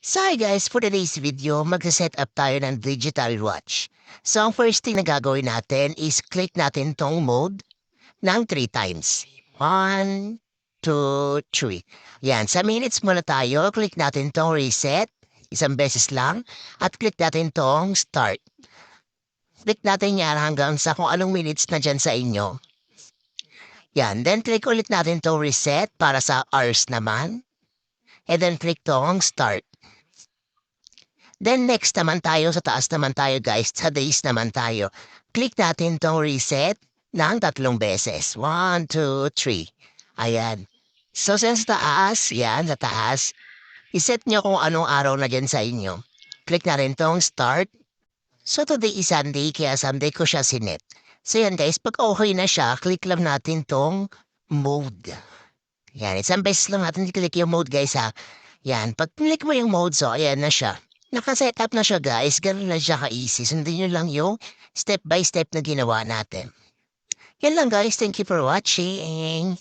So hi guys, for today's video, magsa-set up tayo ng digital watch. So ang first thing na gagawin natin is click natin tong mode ng 3 times. 1, 2, 3. Yan, sa minutes muna tayo, click natin tong reset, isang beses lang, at click natin tong start. Click natin yan hanggang sa kung anong minutes na dyan sa inyo. Yan, then click ulit natin tong reset para sa hours naman. And then click tong start. Then next naman tayo, sa taas naman tayo guys, sa days naman tayo. Click natin tong reset ng 3 beses. 1, 2, 3. Ayan. So sa taas, yan, sa taas, iset nyo kung anong araw na dyan sa inyo. Click natin tong start. So today is Sunday, kaya Sunday ko siya sinet. So yan guys, pag okay na siya, click lang natin tong mode. Yan, isang beses lang natin i-click yung mode guys ha. Yan, pag click mo yung mode, so ayan na siya. Nakaset up na siya guys, ganun lang siya ka-easy. Sundin nyo lang yung step by step na ginawa natin. Yan lang guys, thank you for watching.